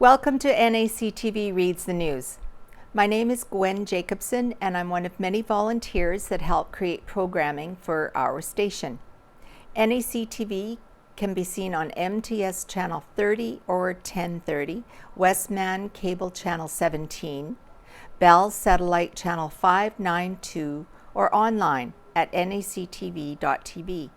Welcome to NACTV Reads the News. My name is Gwen Jacobsen, and I'm one of many volunteers that help create programming for our station. NACTV can be seen on MTS Channel 30 or 1030, Westman Cable Channel 17, Bell Satellite Channel 592, or online at nactv.tv.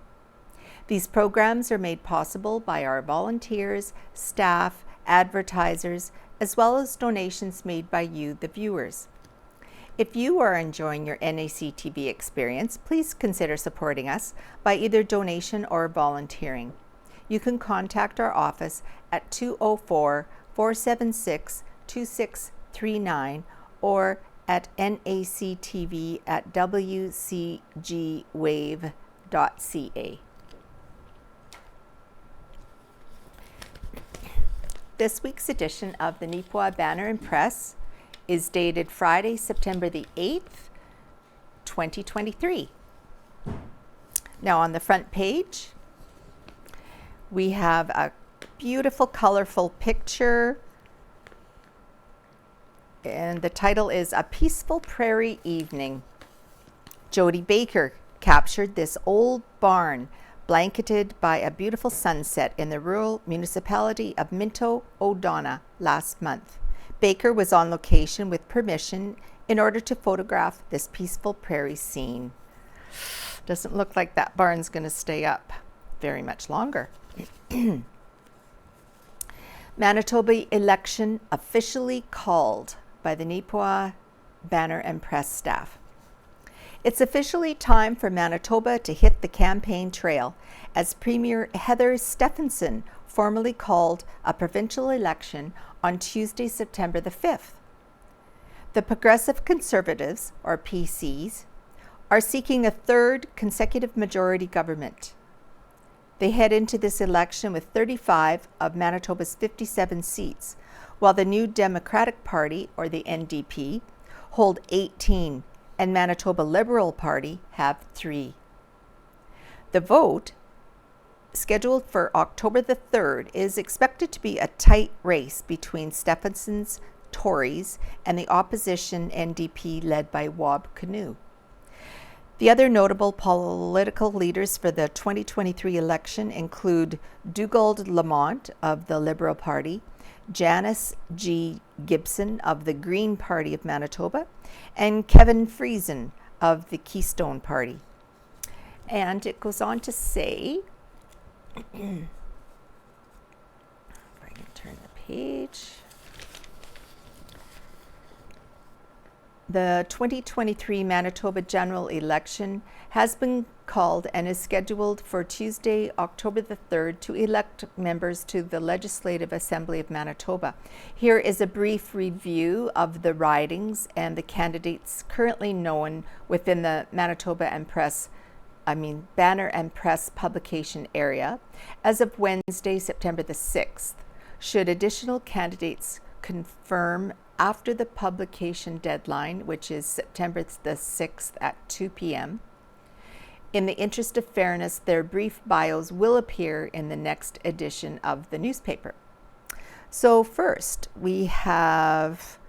These programs are made possible by our volunteers, staff, advertisers, as well as donations made by you, the viewers. If you are enjoying your NACTV experience, please consider supporting us by either donation or volunteering. You can contact our office at 204-476-2639 or at nactv@wcgwave.ca. This week's edition of the Neepawa Banner and Press is dated Friday, September the 8th, 2023. Now on the front page, we have a beautiful, colorful picture, and the title is A Peaceful Prairie Evening. Jody Baker captured this old barn blanketed by a beautiful sunset in the rural municipality of Minnedosa last month. Baker was on location with permission in order to photograph this peaceful prairie scene. Doesn't look like that barn's going to stay up very much longer. Manitoba election officially called by the Neepawa Banner and Press staff. It's officially time for Manitoba to hit the campaign trail as Premier Heather Stefanson formally called a provincial election on Tuesday, September the 5th. The Progressive Conservatives, or PCs, are seeking a third consecutive majority government. They head into this election with 35 of Manitoba's 57 seats, while the New Democratic Party, or the NDP, hold 18, and Manitoba Liberal Party have 3. The vote, scheduled for October the 3rd, is expected to be a tight race between Stefanson's Tories and the opposition NDP led by Wab Kinew. The other notable political leaders for the 2023 election include Dougald Lamont of the Liberal Party, Janice G. Gibson of the Green Party of Manitoba, and Kevin Friesen of the Keystone Party. And it goes on to say, if I can turn the page, the 2023 Manitoba general election has been called and is scheduled for Tuesday, October the 3rd, to elect members to the Legislative Assembly of Manitoba. Here is a brief review of the ridings and the candidates currently known within the Manitoba and Banner and Press publication area as of Wednesday, September the 6th. Should additional candidates confirm after the publication deadline, which is September the 6th at 2 p.m., in the interest of fairness, their brief bios will appear in the next edition of the newspaper. So first, we have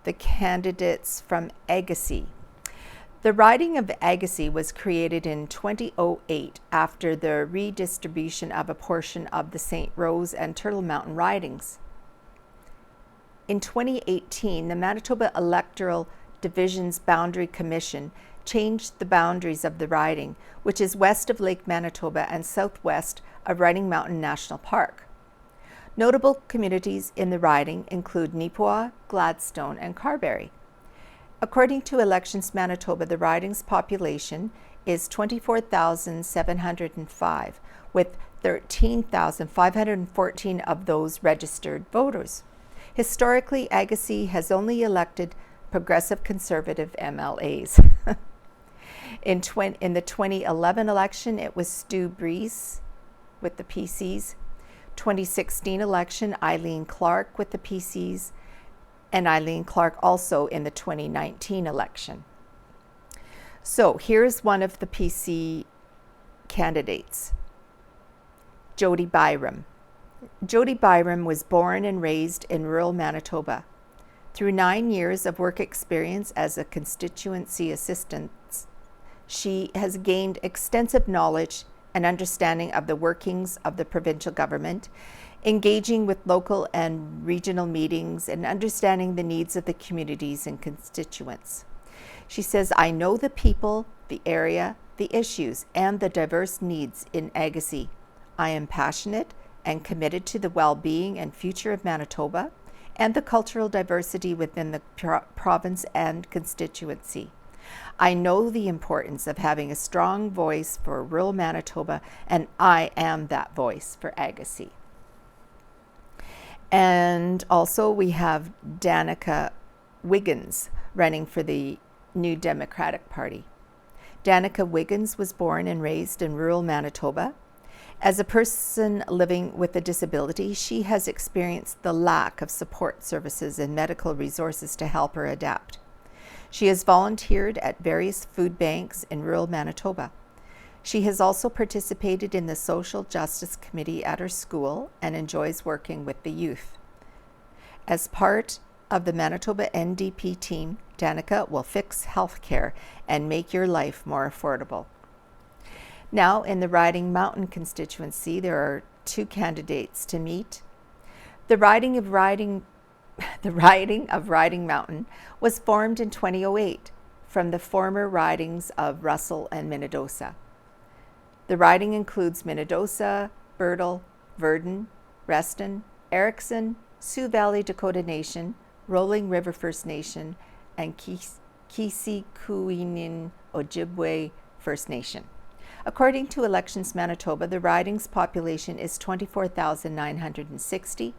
the candidates from Agassiz. The riding of Agassiz was created in 2008 after the redistribution of a portion of the St. Rose and Turtle Mountain ridings. In 2018, the Manitoba Electoral Division's Boundary Commission changed the boundaries of the riding, which is west of Lake Manitoba and southwest of Riding Mountain National Park. Notable communities in the riding include Neepawa, Gladstone, and Carberry. According to Elections Manitoba, the riding's population is 24,705, with 13,514 of those registered voters. Historically, Agassiz has only elected Progressive Conservative MLAs. In the 2011 election, it was Stu Breeze with the PCs. 2016 election, Eileen Clark with the PCs, and Eileen Clark also in the 2019 election. So here's one of the PC candidates, Jody Byram. Jody Byram was born and raised in rural Manitoba. Through 9 years of work experience as a constituency assistant, she has gained extensive knowledge and understanding of the workings of the provincial government, engaging with local and regional meetings, and understanding the needs of the communities and constituents. She says, "I know the people, the area, the issues, and the diverse needs in Agassiz. I am passionate and committed to the well-being and future of Manitoba and the cultural diversity within the province and constituency. I know the importance of having a strong voice for rural Manitoba, and I am that voice for Agassiz." And also we have Danica Wiggins running for the New Democratic Party. Danica Wiggins was born and raised in rural Manitoba. As a person living with a disability, she has experienced the lack of support services and medical resources to help her adapt. She has volunteered at various food banks in rural Manitoba. She has also participated in the Social Justice Committee at her school and enjoys working with the youth. As part of the Manitoba NDP team, Danica will fix healthcare and make your life more affordable. Now, in the Riding Mountain constituency, there are 2 candidates to meet. The riding of Riding Mountain was formed in 2008 from the former ridings of Russell and Minnedosa. The riding includes Minnedosa, Birtle, Verdon, Reston, Erickson, Sioux Valley Dakota Nation, Rolling River First Nation, and Kisikuinin Ojibwe First Nation. According to Elections Manitoba, the riding's population is 24,960,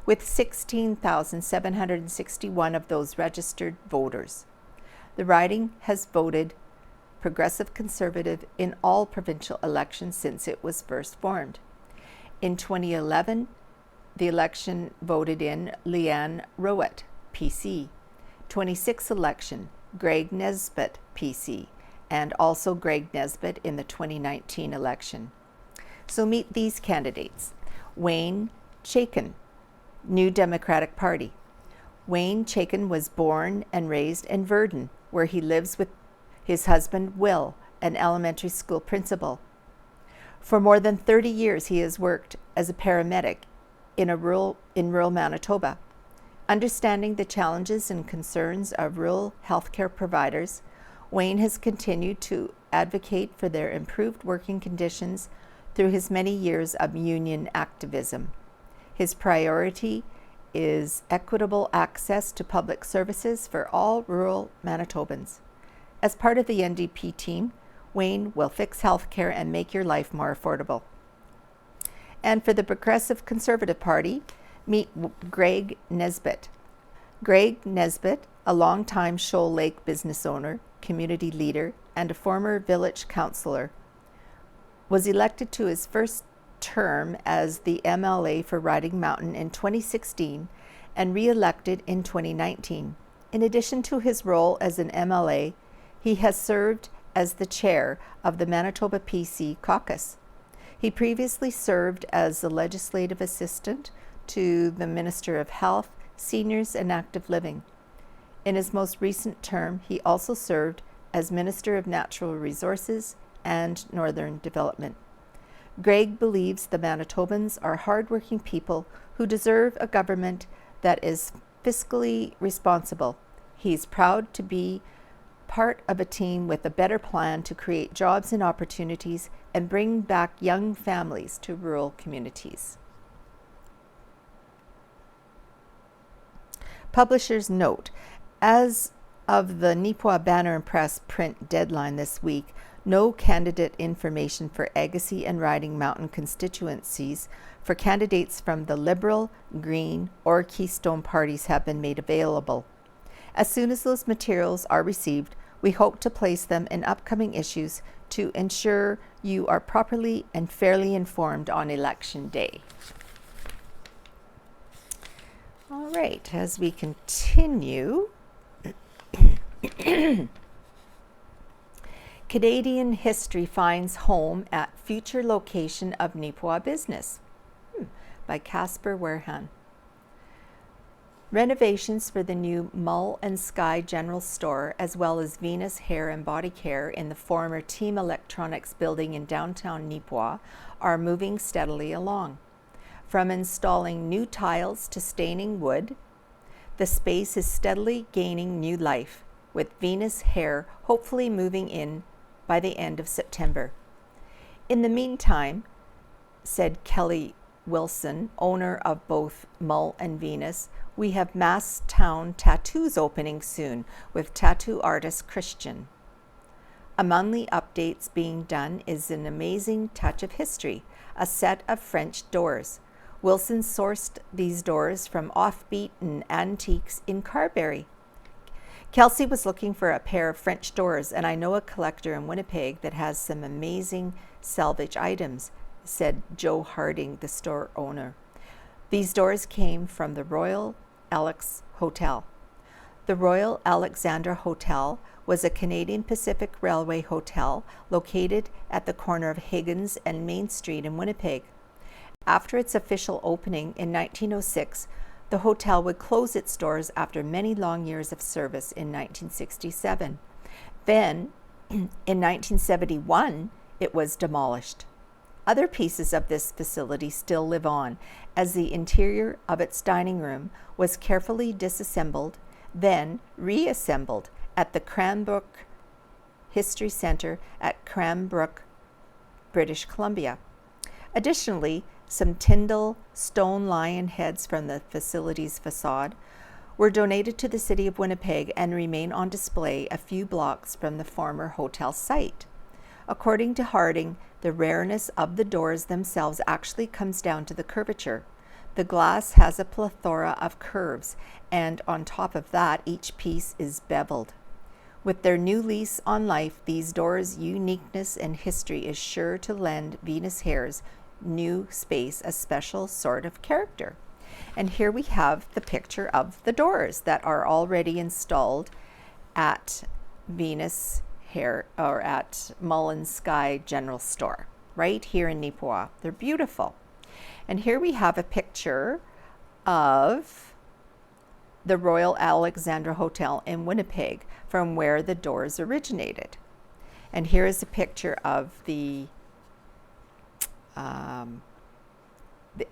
with 16,761 of those registered voters. The riding has voted Progressive Conservative in all provincial elections since it was first formed. In 2011, the election voted in Leanne Rowett, PC. 26th election, Greg Nesbitt, PC, and also Greg Nesbitt in the 2019 election. So meet these candidates. Wayne Chaikin, New Democratic Party. Wayne Chaikin was born and raised in Verdon, where he lives with his husband, Will, an elementary school principal. For more than 30 years, he has worked as a paramedic in rural Manitoba. Understanding the challenges and concerns of rural healthcare providers, Wayne has continued to advocate for their improved working conditions through his many years of union activism. His priority is equitable access to public services for all rural Manitobans. As part of the NDP team, Wayne will fix healthcare and make your life more affordable. And for the Progressive Conservative Party, meet Greg Nesbitt. Greg Nesbitt, a longtime Shoal Lake business owner, community leader, and a former village councillor, was elected to his first term as the MLA for Riding Mountain in 2016 and re-elected in 2019. In addition to his role as an MLA, he has served as the chair of the Manitoba PC caucus. He previously served as the legislative assistant to the Minister of Health, Seniors and Active Living. In his most recent term, he also served as Minister of Natural Resources and Northern Development. Greg believes the Manitobans are hardworking people who deserve a government that is fiscally responsible. He's proud to be part of a team with a better plan to create jobs and opportunities and bring back young families to rural communities. Publisher's note: as of the Neepawa Banner and Press print deadline this week, no candidate information for Agassiz and Riding Mountain constituencies for candidates from the Liberal, Green, or Keystone parties have been made available. As soon as those materials are received, we hope to place them in upcoming issues to ensure you are properly and fairly informed on Election Day. All right, as we continue, Canadian history finds home at future location of Neepawa business. by Casper Werhan. Renovations for the new Mull and Sky General Store, as well as Venus Hair and Body Care in the former Team Electronics building in downtown Neepawa, are moving steadily along. From installing new tiles to staining wood, the space is steadily gaining new life, with Venus Hair hopefully moving in by the end of September. In the meantime, said Kelly Wilson, owner of both Mull and Venus, we have Mass Town Tattoos opening soon with tattoo artist Christian. Among the updates being done is an amazing touch of history, a set of French doors. Wilson sourced these doors from offbeat and antiques in Carberry. Kelsey was looking for a pair of French doors, and I know a collector in Winnipeg that has some amazing salvage items, said Joe Harding, the store owner. These doors came from the Royal Alex Hotel. The Royal Alexandra Hotel was a Canadian Pacific Railway hotel located at the corner of Higgins and Main Street in Winnipeg. After its official opening in 1906, the hotel would close its doors after many long years of service in 1967. Then, in 1971, it was demolished. Other pieces of this facility still live on, as the interior of its dining room was carefully disassembled, then reassembled at the Cranbrook History Centre at Cranbrook, British Columbia. Additionally, some Tyndall stone lion heads from the facility's facade were donated to the city of Winnipeg and remain on display a few blocks from the former hotel site. According to Harding, the rareness of the doors themselves actually comes down to the curvature. The glass has a plethora of curves, and on top of that, each piece is beveled. With their new lease on life, these doors' uniqueness and history is sure to lend Venus Hair's new space a special sort of character. And here we have the picture of the doors that are already installed at Venus Hair, or at Mull and Sky General Store, right here in Neepawa. They're beautiful. And here we have a picture of the Royal Alexandra Hotel in Winnipeg, from where the doors originated. And here is a picture of the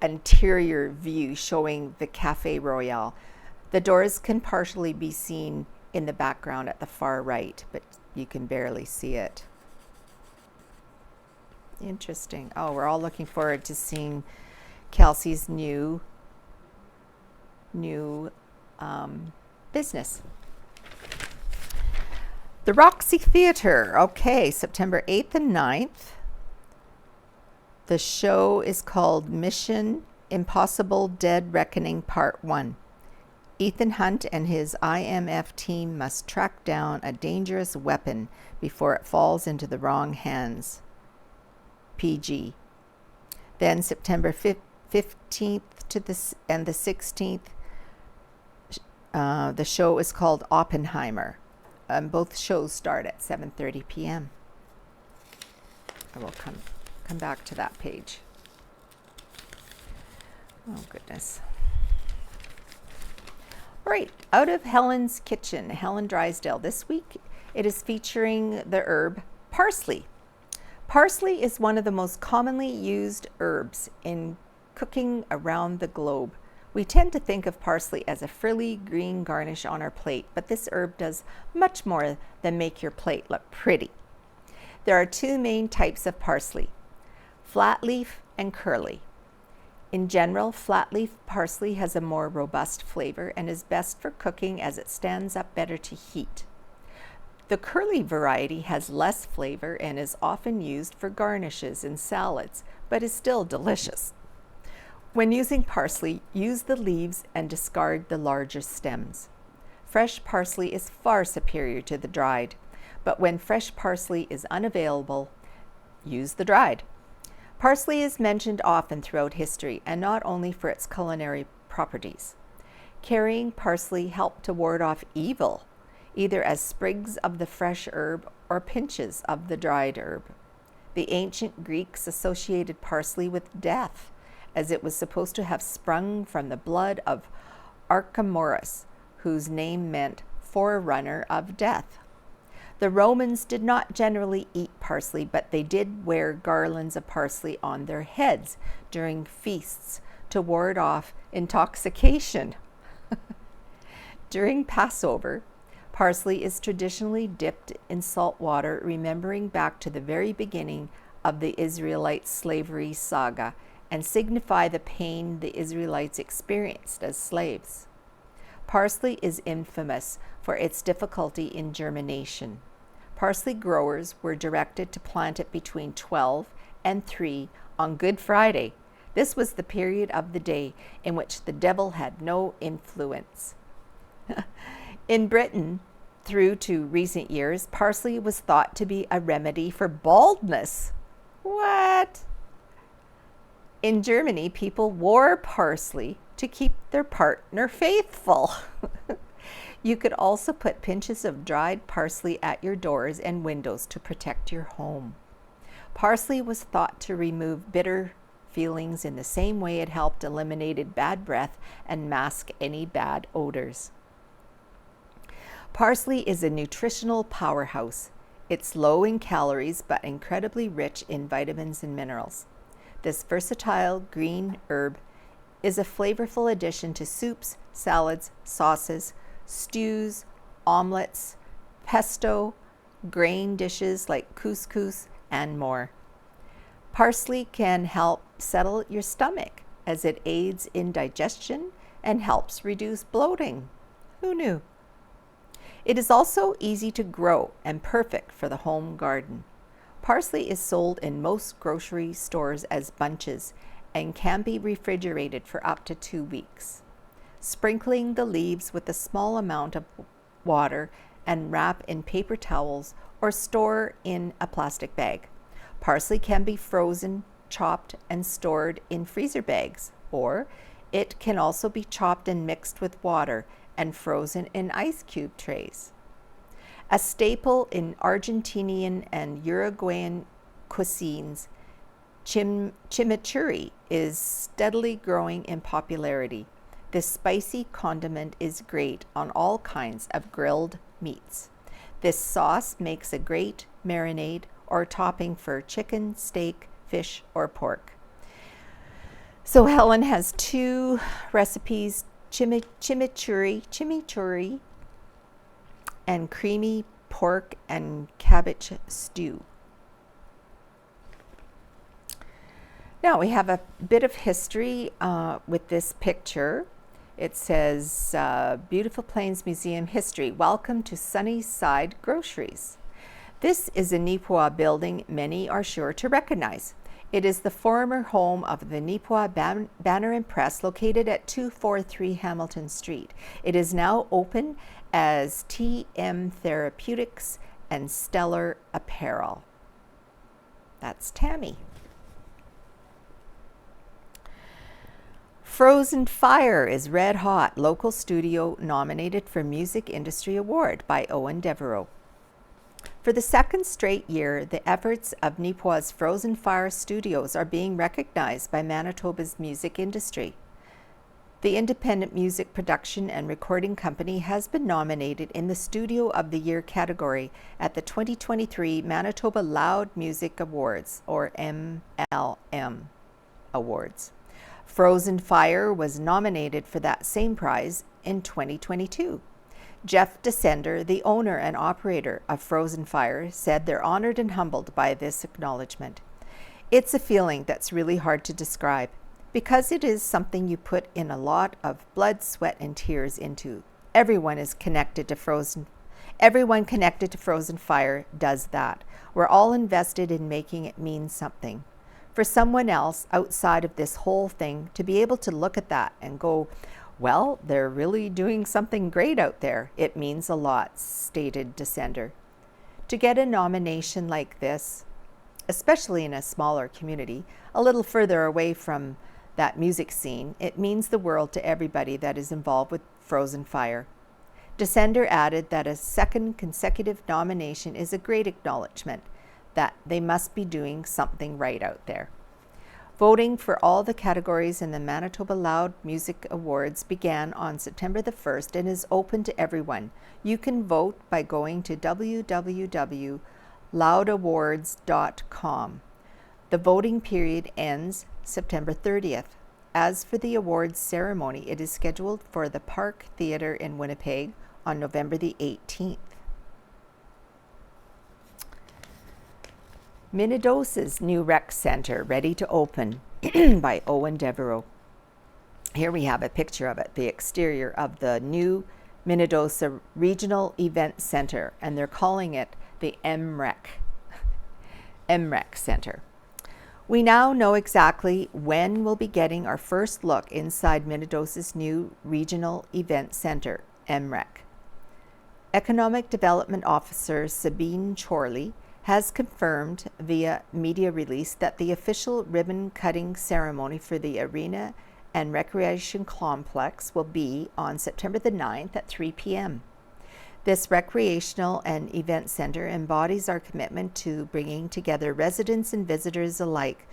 interior view showing the Cafe Royal. The doors can partially be seen in the background at the far right, but you can barely see it. Interesting. Oh, we're all looking forward to seeing Kelsey's new business. The Roxy Theatre. Okay, September 8th and 9th. The show is called Mission Impossible Dead Reckoning Part 1. Ethan Hunt and his IMF team must track down a dangerous weapon before it falls into the wrong hands. PG. Then September 15th and the 16th, the show is called Oppenheimer. Both shows start at 7:30 p.m. I will come back to that page. Oh, goodness. All right, out of Helen's Kitchen, Helen Drysdale. This week it is featuring the herb parsley. Parsley is one of the most commonly used herbs in cooking around the globe. We tend to think of parsley as a frilly green garnish on our plate, but this herb does much more than make your plate look pretty. There are two main types of parsley, flat leaf and curly. In general, flat leaf parsley has a more robust flavor and is best for cooking as it stands up better to heat. The curly variety has less flavor and is often used for garnishes in salads, but is still delicious. When using parsley, use the leaves and discard the larger stems. Fresh parsley is far superior to the dried, but when fresh parsley is unavailable, use the dried. Parsley is mentioned often throughout history, and not only for its culinary properties. Carrying parsley helped to ward off evil, either as sprigs of the fresh herb or pinches of the dried herb. The ancient Greeks associated parsley with death, as it was supposed to have sprung from the blood of Archemorus, whose name meant forerunner of death. The Romans did not generally eat parsley, but they did wear garlands of parsley on their heads during feasts to ward off intoxication. During Passover, parsley is traditionally dipped in salt water, remembering back to the very beginning of the Israelite slavery saga and signify the pain the Israelites experienced as slaves. Parsley is infamous for its difficulty in germination. Parsley growers were directed to plant it between 12 and 3 on Good Friday. This was the period of the day in which the devil had no influence. In Britain, through to recent years, parsley was thought to be a remedy for baldness. What? In Germany, people wore parsley to keep their partner faithful. You could also put pinches of dried parsley at your doors and windows to protect your home. Parsley was thought to remove bitter feelings in the same way it helped eliminate bad breath and mask any bad odors. Parsley is a nutritional powerhouse. It's low in calories but incredibly rich in vitamins and minerals. This versatile green herb is a flavorful addition to soups, salads, sauces, stews, omelets, pesto, grain dishes like couscous, and more. Parsley can help settle your stomach as it aids in digestion and helps reduce bloating. Who knew? It is also easy to grow and perfect for the home garden. Parsley is sold in most grocery stores as bunches and can be refrigerated for up to 2 weeks. Sprinkling the leaves with a small amount of water and wrap in paper towels or store in a plastic bag. Parsley can be frozen, chopped, and stored in freezer bags, or it can also be chopped and mixed with water and frozen in ice cube trays. A staple in Argentinian and Uruguayan cuisines, chimichurri is steadily growing in popularity. This spicy condiment is great on all kinds of grilled meats. This sauce makes a great marinade or topping for chicken, steak, fish, or pork. So Helen has 2 recipes, chimichurri and creamy pork and cabbage stew. Now we have a bit of history with this picture. It says, Beautiful Plains Museum History, Welcome to Sunnyside Groceries. This is a Neepawa building many are sure to recognize. It is the former home of the Neepawa Banner and Press, located at 243 Hamilton Street. It is now open as TM Therapeutics and Stellar Apparel. That's Tammy. Frozen Fire is red hot. Local studio nominated for Music Industry Award by Owen Devereaux. For the second straight year, the efforts of Neepawa's Frozen Fire Studios are being recognized by Manitoba's music industry. The independent music production and recording company has been nominated in the Studio of the Year category at the 2023 Manitoba Loud Music Awards, or MLM Awards. Frozen Fire was nominated for that same prize in 2022. Jeff Descender, the owner and operator of Frozen Fire, said they're honored and humbled by this acknowledgement. It's a feeling that's really hard to describe because it is something you put in a lot of blood, sweat, and tears into. Everyone connected to Frozen Fire does that. We're all invested in making it mean something. For someone else outside of this whole thing to be able to look at that and go, well, they're really doing something great out there. It means a lot, stated Descender. To get a nomination like this, especially in a smaller community, a little further away from that music scene, it means the world to everybody that is involved with Frozen Fire. Descender added that a second consecutive nomination is a great acknowledgement that they must be doing something right out there. Voting for all the categories in the Manitoba Loud Music Awards began on September the 1st and is open to everyone. You can vote by going to www.loudawards.com. The voting period ends September 30th. As for the awards ceremony, it is scheduled for the Park Theatre in Winnipeg on November the 18th. Minnedosa's new rec centre ready to open by Owen Devereaux. Here we have a picture of it, the exterior of the new Minnedosa Regional Event Centre, and they're calling it the MREC Centre. We now know exactly when we'll be getting our first look inside Minnedosa's new Regional Event Centre, MREC. Economic Development Officer Sabine Chorley has confirmed via media release that the official ribbon-cutting ceremony for the Arena and Recreation Complex will be on September the 9th at 3 p.m. This recreational and event center embodies our commitment to bringing together residents and visitors alike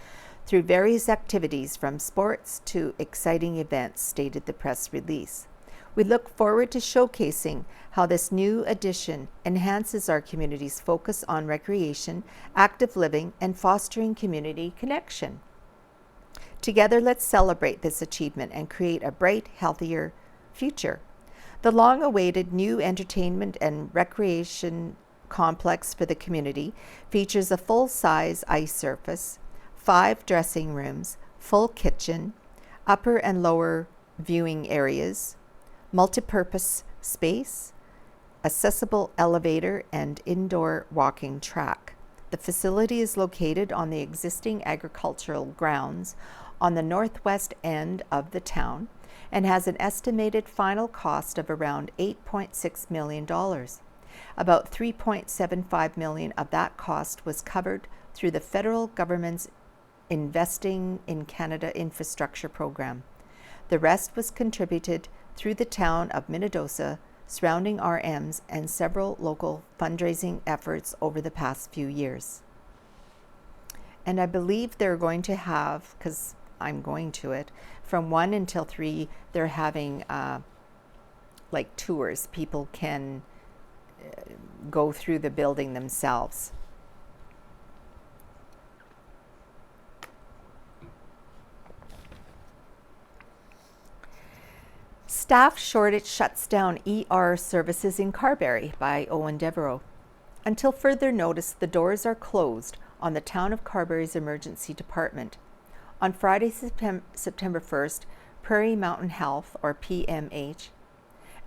through various activities from sports to exciting events, stated the press release. We look forward to showcasing how this new addition enhances our community's focus on recreation, active living, and fostering community connection. Together, let's celebrate this achievement and create a bright, healthier future. The long-awaited new entertainment and recreation complex for the community features a full-size ice surface, 5 dressing rooms, full kitchen, upper and lower viewing areas, multi-purpose space, accessible elevator, and indoor walking track. The facility is located on the existing agricultural grounds on the northwest end of the town and has an estimated final cost of around $8.6 million. About $3.75 million of that cost was covered through the federal government's Investing in Canada infrastructure program. The rest was contributed through the town of Minnedosa, surrounding RMs, and several local fundraising efforts over the past few years. And I believe they're going to have, because I'm going to it, from 1 until 3, they're having like tours. People can go through the building themselves. Staff shortage shuts down ER services in Carberry by Owen Devereaux. Until further notice, the doors are closed on the Town of Carberry's emergency department. On Friday, September 1st, Prairie Mountain Health, or PMH,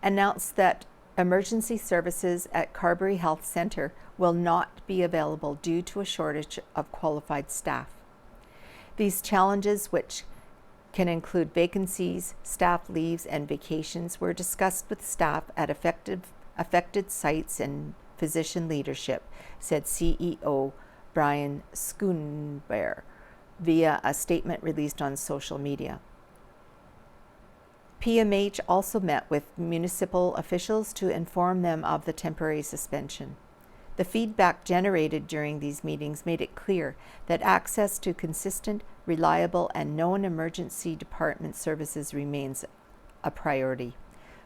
announced that emergency services at Carberry Health Centre will not be available due to a shortage of qualified staff. These challenges, which can include vacancies, staff leaves, and vacations, were discussed with staff at affected sites and physician leadership, said CEO Brian Schoonbeer via a statement released on social media. PMH also met with municipal officials to inform them of the temporary suspension. The feedback generated during these meetings made it clear that access to consistent, reliable, and known emergency department services remains a priority.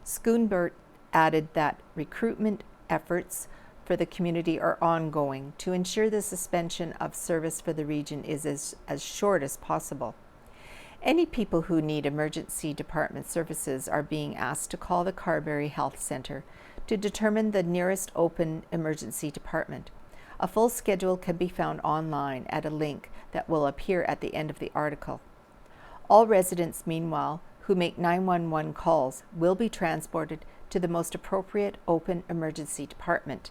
Schoonbert added that recruitment efforts for the community are ongoing to ensure the suspension of service for the region is as short as possible. Any people who need emergency department services are being asked to call the Carberry Health Centre to determine the nearest open emergency department. A full schedule can be found online at a link that will appear at the end of the article. All residents, meanwhile, who make 911 calls will be transported to the most appropriate open emergency department.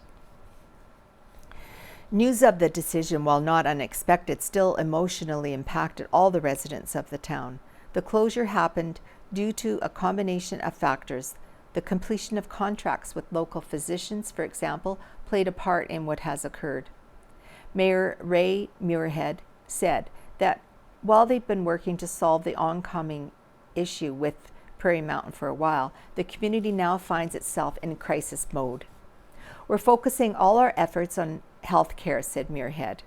News of the decision, while not unexpected, still emotionally impacted all the residents of the town. The closure happened due to a combination of factors. The completion of contracts with local physicians, for example, played a part in what has occurred. Mayor Ray Muirhead said that while they've been working to solve the oncoming issue with Prairie Mountain for a while, the community now finds itself in crisis mode. We're focusing all our efforts on health care, said Muirhead.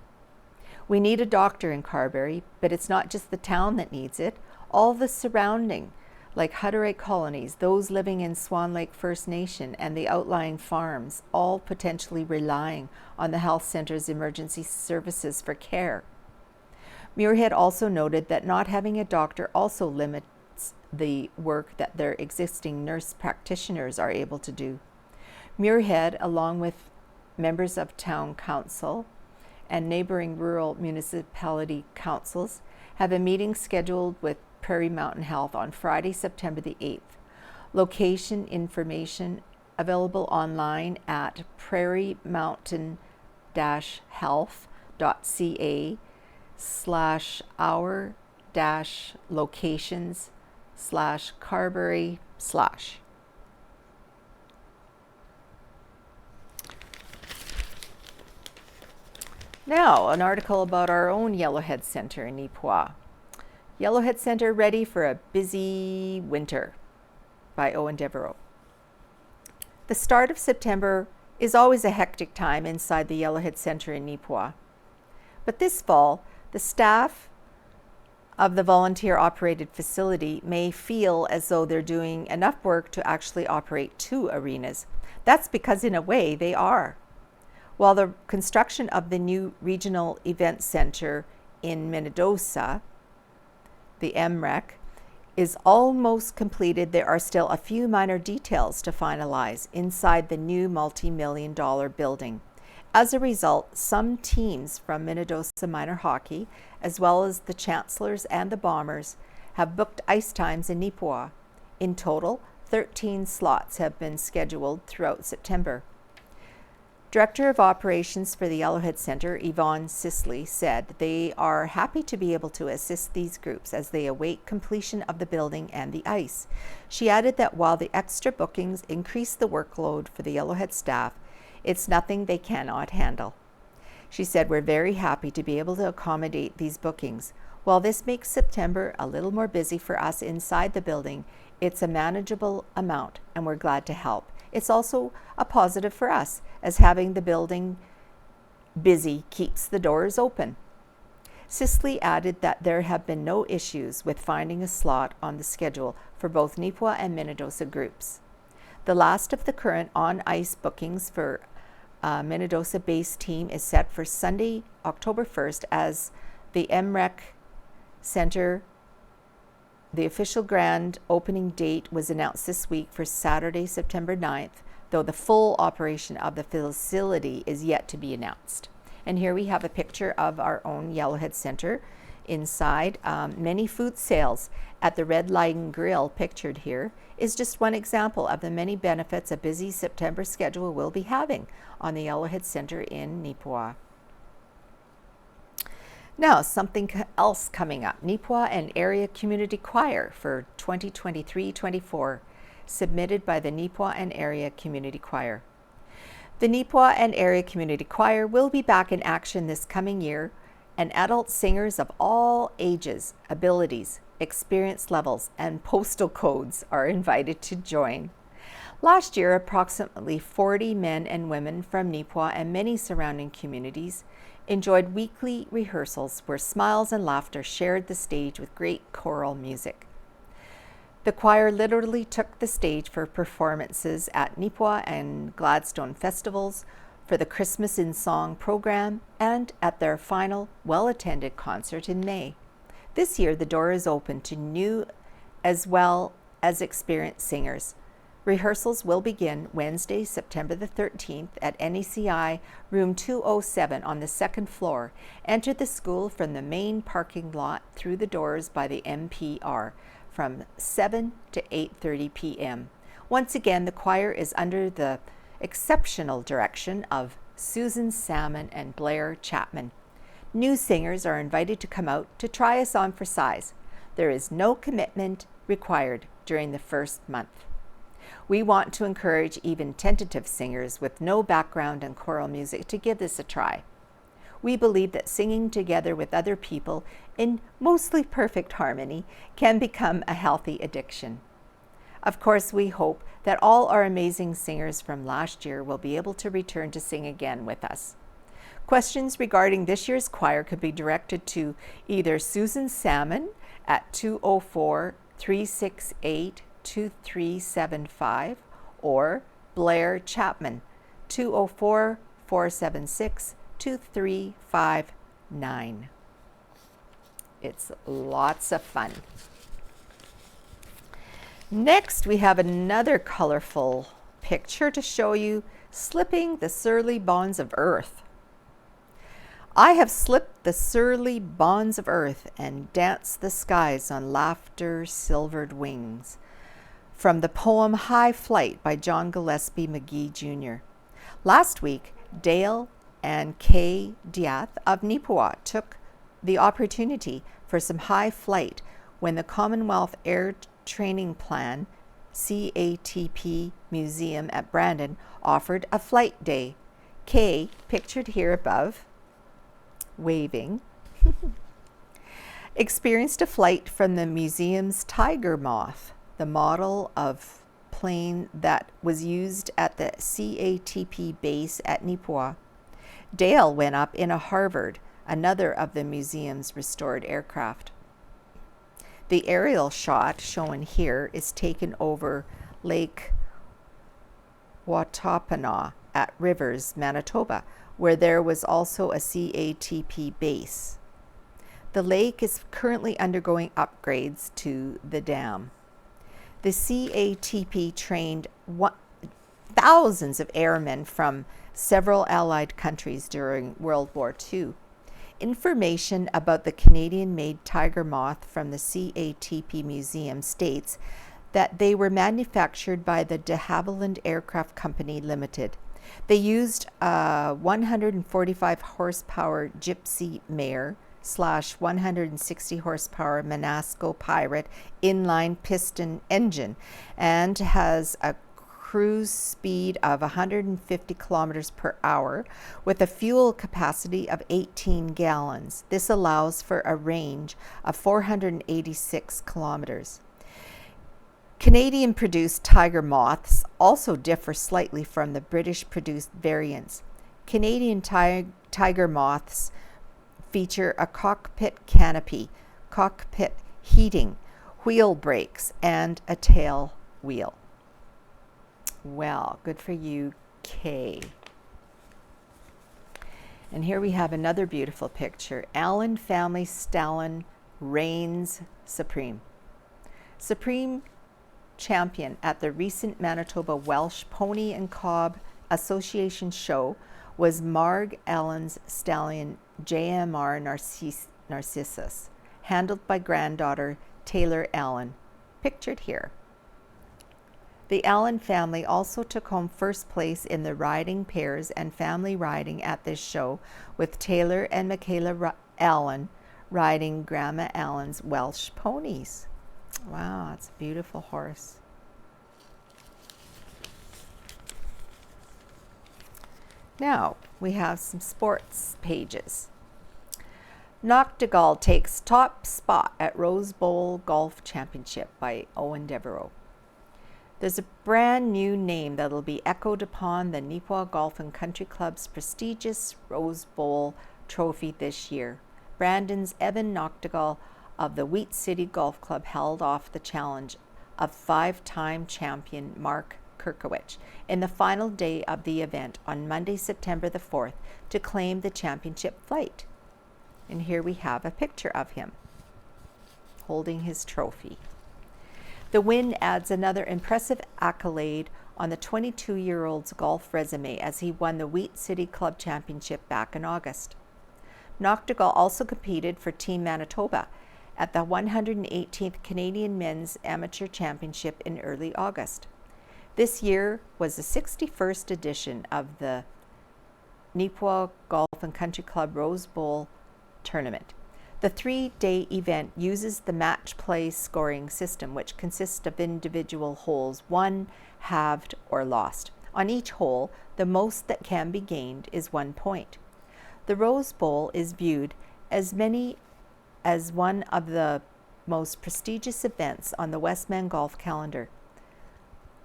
We need a doctor in Carberry, but it's not just the town that needs it. All the surrounding, like Hutterite colonies, those living in Swan Lake First Nation and the outlying farms, all potentially relying on the health center's emergency services for care. Muirhead also noted that not having a doctor also limits the work that their existing nurse practitioners are able to do. Muirhead, along with members of town council and neighboring rural municipality councils, have a meeting scheduled with Prairie Mountain Health on Friday, September the 8th. Location information available online at prairiemountain-health.ca/our-locations/Carberry/. Now, an article about our own Yellowhead Centre in Neepawa. Yellowhead Centre ready for a busy winter, by Owen Devereaux. The start of September is always a hectic time inside the Yellowhead Centre in Neepawa. But this fall, the staff of the volunteer-operated facility may feel as though they're doing enough work to actually operate 2 arenas. That's because, in a way, they are. While the construction of the new Regional Event Centre in Minnedosa, the MREC, is almost completed, there are still a few minor details to finalize inside the new multi-million-dollar building. As a result, some teams from Minnedosa Minor Hockey, as well as the Chancellors and the Bombers, have booked ice times in Neepawa. In total, 13 slots have been scheduled throughout September. Director of Operations for the Yellowhead Centre, Yvonne Sisley, said they are happy to be able to assist these groups as they await completion of the building and the ice. She added that while the extra bookings increase the workload for the Yellowhead staff, it's nothing they cannot handle. She said, "We're very happy to be able to accommodate these bookings. While this makes September a little more busy for us inside the building, it's a manageable amount and we're glad to help. It's also a positive for us, as having the building busy keeps the doors open." Sisley added that there have been no issues with finding a slot on the schedule for both Neepawa and Minnedosa groups. The last of the current on-ice bookings for Minnedosa-based team is set for Sunday, October 1st, as the MREC Centre. The official grand opening date was announced this week for Saturday, September 9th, though the full operation of the facility is yet to be announced. And here we have a picture of our own Yellowhead Centre inside. Many food sales at the Red Lion Grill, pictured here, is just one example of the many benefits a busy September schedule will be having on the Yellowhead Centre in Neepawa. Now, something else coming up. Neepawa and Area Community Choir for 2023-24, submitted by the Neepawa and Area Community Choir. The Neepawa and Area Community Choir will be back in action this coming year, and adult singers of all ages, abilities, experience levels, and postal codes are invited to join. Last year, approximately 40 men and women from Neepawa and many surrounding communities enjoyed weekly rehearsals where smiles and laughter shared the stage with great choral music. The choir literally took the stage for performances at Neepawa and Gladstone festivals, for the Christmas in Song program, and at their final well-attended concert in May. This year, the door is open to new as well as experienced singers. Rehearsals will begin Wednesday, September the 13th at NACI room 207 on the 2nd floor. Enter the school from the main parking lot through the doors by the MPR from 7 to 8:30 p.m. Once again, the choir is under the exceptional direction of Susan Salmon and Blair Chapman. New singers are invited to come out to try us on for size. There is no commitment required during the first month. We want to encourage even tentative singers with no background in choral music to give this a try. We believe that singing together with other people in mostly perfect harmony can become a healthy addiction. Of course, we hope that all our amazing singers from last year will be able to return to sing again with us. Questions regarding this year's choir could be directed to either Susan Salmon at 204-368-2375 or Blair Chapman, 204-476-2359. It's lots of fun. Next, we have another colorful picture to show you slipping the surly bonds of earth. I have slipped the surly bonds of earth and danced the skies on laughter silvered wings. From the poem High Flight by John Gillespie McGee Jr. Last week, Dale and Kay Diath of Neepawa took the opportunity for some high flight when the Commonwealth Air Training Plan CATP Museum at Brandon offered a flight day. Kay, pictured here above, waving, experienced a flight from the museum's Tiger Moth, the model of plane that was used at the CATP base at Neepawa. Dale went up in a Harvard, another of the museum's restored aircraft. The aerial shot shown here is taken over Lake Watapanaw at Rivers, Manitoba, where there was also a CATP base. The lake is currently undergoing upgrades to the dam. The CATP trained thousands of airmen from several Allied countries during World War II. Information about the Canadian-made Tiger Moth from the CATP Museum states that they were manufactured by the de Havilland Aircraft Company Limited. They used a 145 horsepower Gypsy Mare / 160 horsepower Manasco Pirate inline piston engine and has a cruise speed of 150 kilometers per hour with a fuel capacity of 18 gallons. This allows for a range of 486 kilometers. Canadian-produced Tiger Moths also differ slightly from the British-produced variants. Canadian Tiger Moths feature a cockpit canopy, cockpit heating, wheel brakes, and a tail wheel. Well, good for you, Kay. And here we have another beautiful picture. Allen family stallion reigns supreme. Supreme champion at the recent Manitoba Welsh Pony and Cob Association show was Marg Allen's stallion JMR Narcissus, handled by granddaughter Taylor Allen, pictured here. The Allen family also took home first place in the riding pairs and family riding at this show, with Taylor and Michaela Allen riding Grandma Allen's Welsh ponies. Wow, that's a beautiful horse. Now, we have some sports pages. NACTV takes top spot at Rose Bowl Golf Championship by Owen Devereaux. There's a brand new name that will be echoed upon the Neepawa Golf and Country Club's prestigious Rose Bowl trophy this year. Brandon's Evan NACTV of the Wheat City Golf Club held off the challenge of five-time champion Mark Kirkowicz in the final day of the event on Monday, September the 4th, to claim the championship flight. And here we have a picture of him holding his trophy. The win adds another impressive accolade on the 22-year-old's golf resume as he won the Wheat City Club Championship back in August. NACTV also competed for Team Manitoba at the 118th Canadian Men's Amateur Championship in early August. This year was the 61st edition of the Neepawa Golf and Country Club Rose Bowl tournament. The three-day event uses the match play scoring system, which consists of individual holes won, halved, or lost. On each hole, the most that can be gained is 1 point. The Rose Bowl is viewed as one of the most prestigious events on the Westman golf calendar.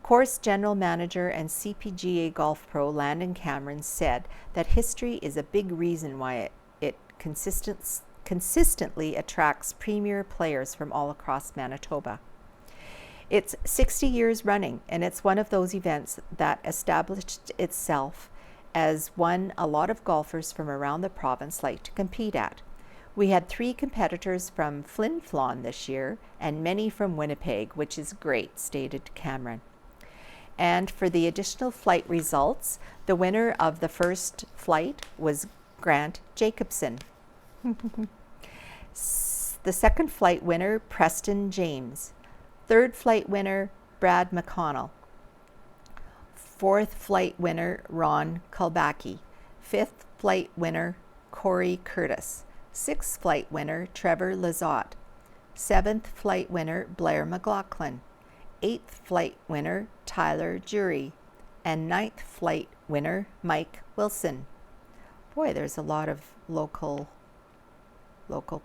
Course General Manager and CPGA Golf Pro Landon Cameron said that history is a big reason why it consistently attracts premier players from all across Manitoba. It's 60 years running, and it's one of those events that established itself as one a lot of golfers from around the province like to compete at. We had 3 competitors from Flin Flon this year and many from Winnipeg, which is great, stated Cameron. And for the additional flight results, the winner of the first flight was Grant Jacobsen. The second flight winner, Preston James. Third flight winner, Brad McConnell. Fourth flight winner, Ron Kulbacki. Fifth flight winner, Corey Curtis. Sixth flight winner, Trevor Lizotte. Seventh flight winner, Blair McLaughlin. Eighth flight winner, Tyler Jury. And ninth flight winner, Mike Wilson. Boy, there's a lot of local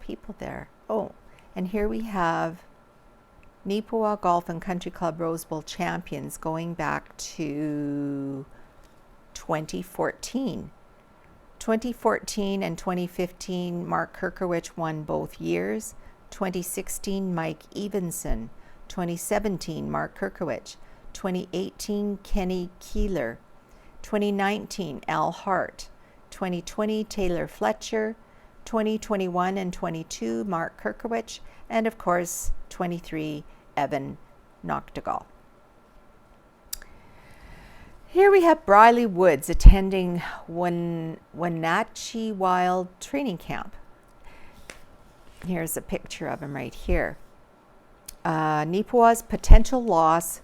people there. Oh, and here we have Neepawa Golf and Country Club Rose Bowl champions going back to 2014. 2014 and 2015, Mark Kirkowicz won both years. 2016, Mike Evenson. 2017, Mark Kirkowicz. 2018, Kenny Keeler. 2019, Al Hart. 2020, Taylor Fletcher. 2021 and 22, Mark Kirkowicz. And of course, 23, Evan Noctegal. Here we have Briley Woods attending Wenatchee Wild Training Camp. Here's a picture of him right here. Neepawa's potential loss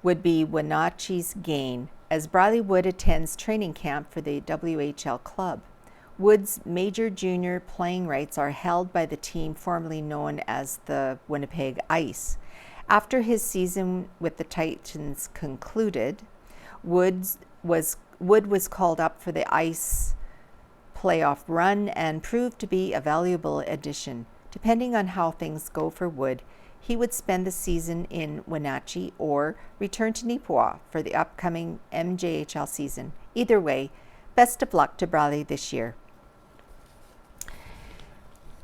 would be Wenatchee's gain, as Briley Wood attends training camp for the WHL club. Wood's major junior playing rights are held by the team formerly known as the Winnipeg Ice. After his season with the Titans concluded, Wood was called up for the Ice playoff run and proved to be a valuable addition. Depending on how things go for Wood, he would spend the season in Wenatchee or return to Neepawa for the upcoming MJHL season. Either way, best of luck to Briley this year.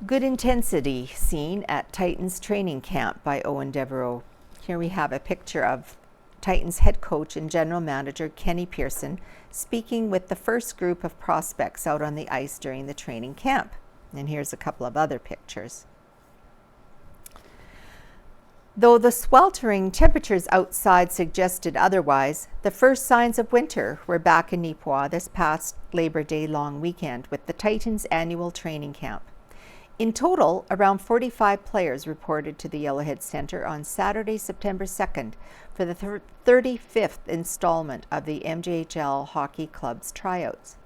Good intensity seen at Titans training camp by Owen Devereaux. Here we have a picture of Titans head coach and general manager Kenny Pearson speaking with the first group of prospects out on the ice during the training camp. And here's a couple of other pictures. Though the sweltering temperatures outside suggested otherwise, the first signs of winter were back in Neepawa this past Labor Day long weekend with the Titans annual training camp. In total, around 45 players reported to the Yellowhead Centre on Saturday, September 2nd for the 35th installment of the MJHL Hockey Club's tryouts.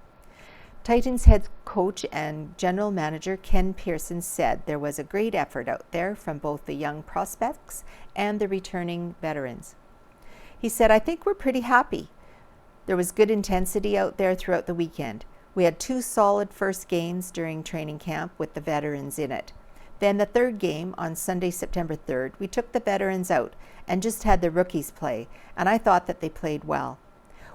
Titans head coach and general manager Ken Pearson said there was a great effort out there from both the young prospects and the returning veterans. He said, "I think we're pretty happy. There was good intensity out there throughout the weekend. We had 2 solid first games during training camp with the veterans in it. Then the third game on Sunday, September 3rd, we took the veterans out and just had the rookies play, and I thought that they played well.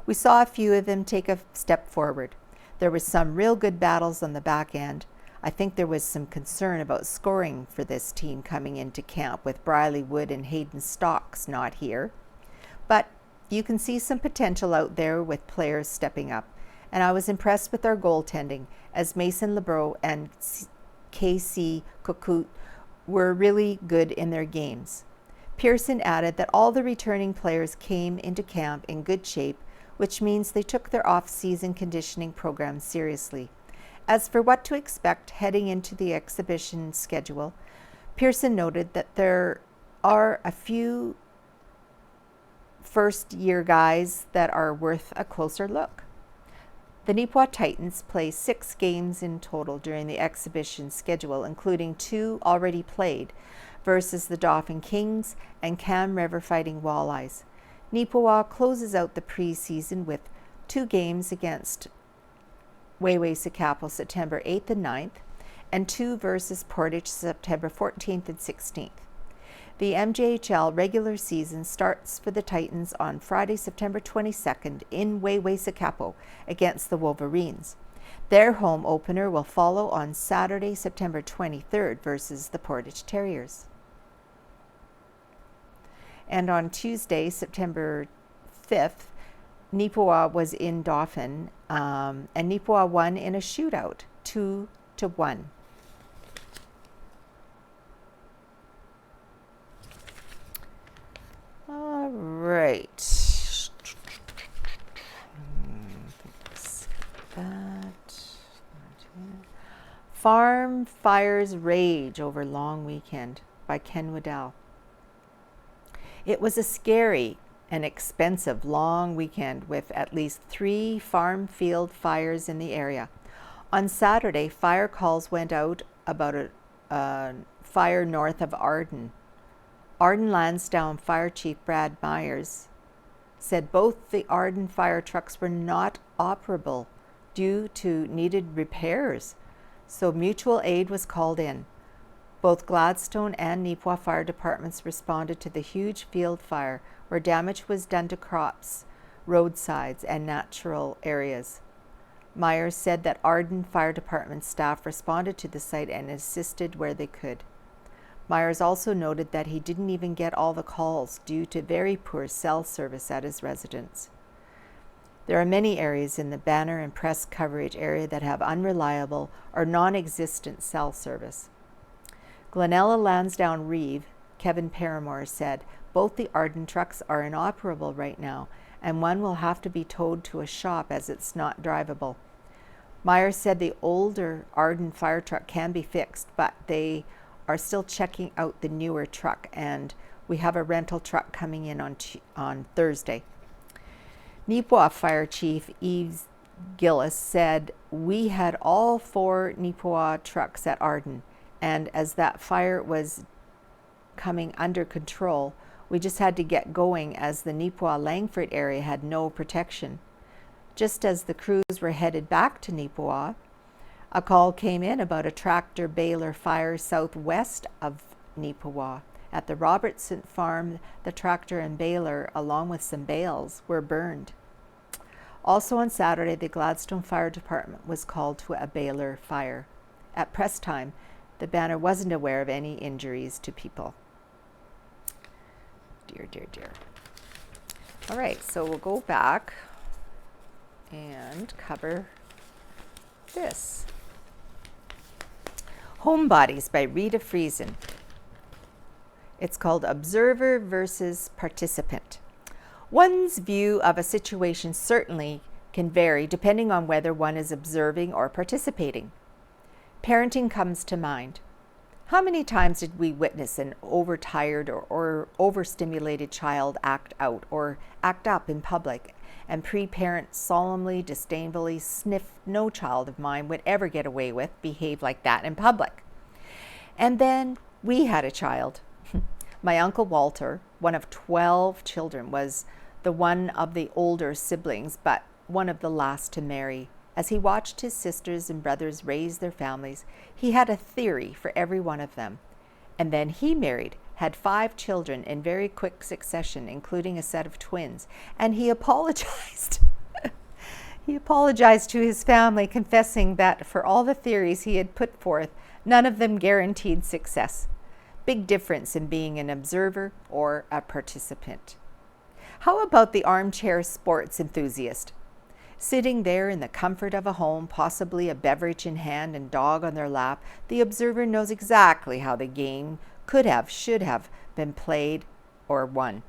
We saw a few of them take a step forward. There were some real good battles on the back end. I think there was some concern about scoring for this team coming into camp with Briley Wood and Hayden Stocks not here. But you can see some potential out there with players stepping up. And I was impressed with our goaltending, as Mason Lebreau and KC Kokut were really good in their games." Pearson added that all the returning players came into camp in good shape, which means they took their off-season conditioning program seriously. As for what to expect heading into the exhibition schedule, Pearson noted that there are a few first-year guys that are worth a closer look. The Neepawa Titans play 6 games in total during the exhibition schedule, including 2 already played versus the Dauphin Kings and Cam River Fighting Walleyes. Neepawa closes out the preseason with 2 games against Wayway-Sakapo September 8th and 9th, and 2 versus Portage September 14th and 16th. The MJHL regular season starts for the Titans on Friday, September 22nd in Waywaysakapo against the Wolverines. Their home opener will follow on Saturday, September 23rd versus the Portage Terriers. And on Tuesday, September 5th, Neepawa was in Dauphin, and Neepawa won in a shootout, 2-1. All right. Farm Fires Rage Over Long Weekend by Ken Waddell. It was a scary and expensive long weekend with at least 3 farm field fires in the area. On Saturday, fire calls went out about a fire north of Arden. Arden Lansdowne Fire Chief Brad Myers said both the Arden fire trucks were not operable due to needed repairs, so mutual aid was called in. Both Gladstone and Neepawa fire departments responded to the huge field fire where damage was done to crops, roadsides, and natural areas. Myers said that Arden Fire Department staff responded to the site and assisted where they could. Myers also noted that he didn't even get all the calls due to very poor cell service at his residence. There are many areas in the banner and press coverage area that have unreliable or non-existent cell service. Glenella Lansdowne Reeve, Kevin Paramore, said, both the Arden trucks are inoperable right now, and one will have to be towed to a shop as it's not drivable. Myers said the older Arden fire truck can be fixed, but they are still checking out the newer truck, and we have a rental truck coming in on Thursday. Neepawa Fire Chief Yves Gillis said, we had all 4 Neepawa trucks at Arden, and as that fire was coming under control, we just had to get going as the Neepawa-Langford area had no protection. Just as the crews were headed back to Neepawa, a call came in about a tractor baler fire southwest of Neepawa. At the Robertson farm, the tractor and baler, along with some bales, were burned. Also on Saturday, the Gladstone Fire Department was called to a baler fire. At press time, the banner wasn't aware of any injuries to people. Dear, dear, dear. All right, so we'll go back and cover this. Homebodies by Rita Friesen. It's called Observer versus Participant. One's view of a situation certainly can vary depending on whether one is observing or participating. Parenting comes to mind. How many times did we witness an overtired or overstimulated child act out or act up in public, and pre-parents solemnly, disdainfully sniff, no child of mine would ever get away with behave like that in public? And then we had a child. My Uncle Walter, one of 12 children, was the one of the older siblings, but one of the last to marry. As he watched his sisters and brothers raise their families, he had a theory for every one of them. And then he married, had 5 children in very quick succession, including a set of twins, and he apologized. He apologized to his family, confessing that for all the theories he had put forth, none of them guaranteed success. Big difference in being an observer or a participant. How about the armchair sports enthusiast? Sitting there in the comfort of a home, possibly a beverage in hand and dog on their lap, the observer knows exactly how the game could have, should have been played or won.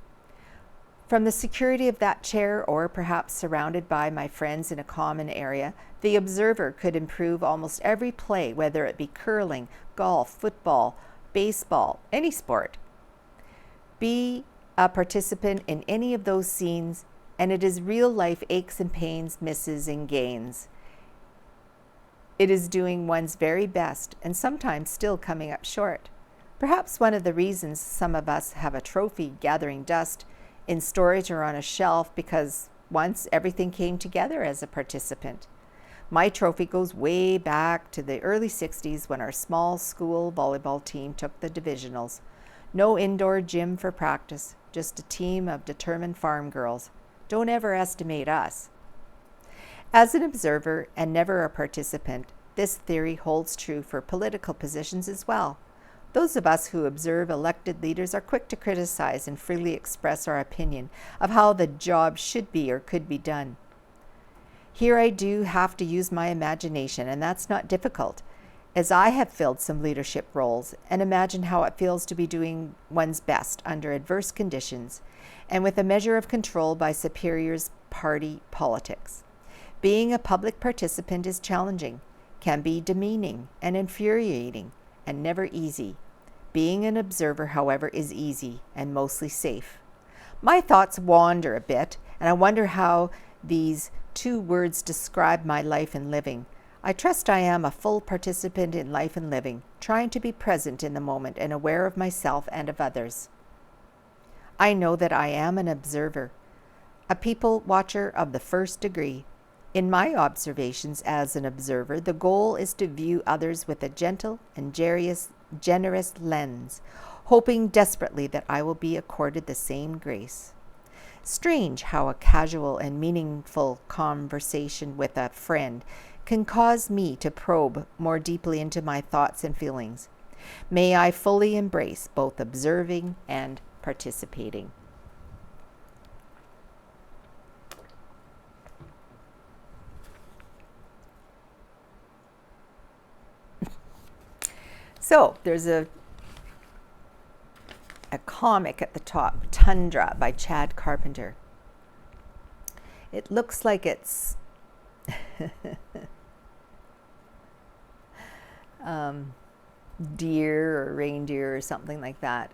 From the security of that chair, or perhaps surrounded by my friends in a common area, the observer could improve almost every play, whether it be curling, golf, football, baseball, any sport. Be a participant in any of those scenes, and it is real life aches and pains, misses and gains. It is doing one's very best and sometimes still coming up short. Perhaps one of the reasons some of us have a trophy gathering dust in storage or on a shelf because once everything came together as a participant. My trophy goes way back to the early 60s when our small school volleyball team took the divisionals. No indoor gym for practice, just a team of determined farm girls. Don't ever estimate us. As an observer and never a participant, this theory holds true for political positions as well. Those of us who observe elected leaders are quick to criticize and freely express our opinion of how the job should be or could be done. Here I do have to use my imagination, and that's not difficult, as I have filled some leadership roles and imagine how it feels to be doing one's best under adverse conditions and with a measure of control by superiors' party politics. Being a public participant is challenging, can be demeaning and infuriating, and never easy. Being an observer, however, is easy and mostly safe. My thoughts wander a bit, and I wonder how these two words describe my life and living. I trust I am a full participant in life and living, trying to be present in the moment and aware of myself and of others. I know that I am an observer, a people watcher of the first degree. In my observations as an observer, the goal is to view others with a gentle and generous lens, hoping desperately that I will be accorded the same grace. Strange how a casual and meaningful conversation with a friend can cause me to probe more deeply into my thoughts and feelings. May I fully embrace both observing and participating. So there's a comic at the top, Tundra by Chad Carpenter. It looks like it's deer or reindeer or something like that.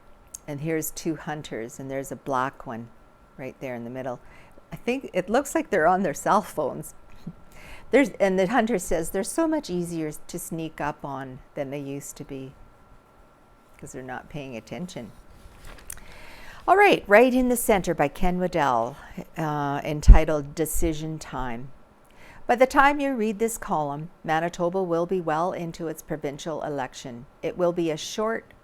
And here's two hunters, and there's a black one right there in the middle. I think it looks like they're on their cell phones. And the hunter says they're so much easier to sneak up on than they used to be because they're not paying attention. All right, Right in the Centre by Ken Waddell, entitled Decision Time. By the time you read this column, Manitoba will be well into its provincial election. It will be a short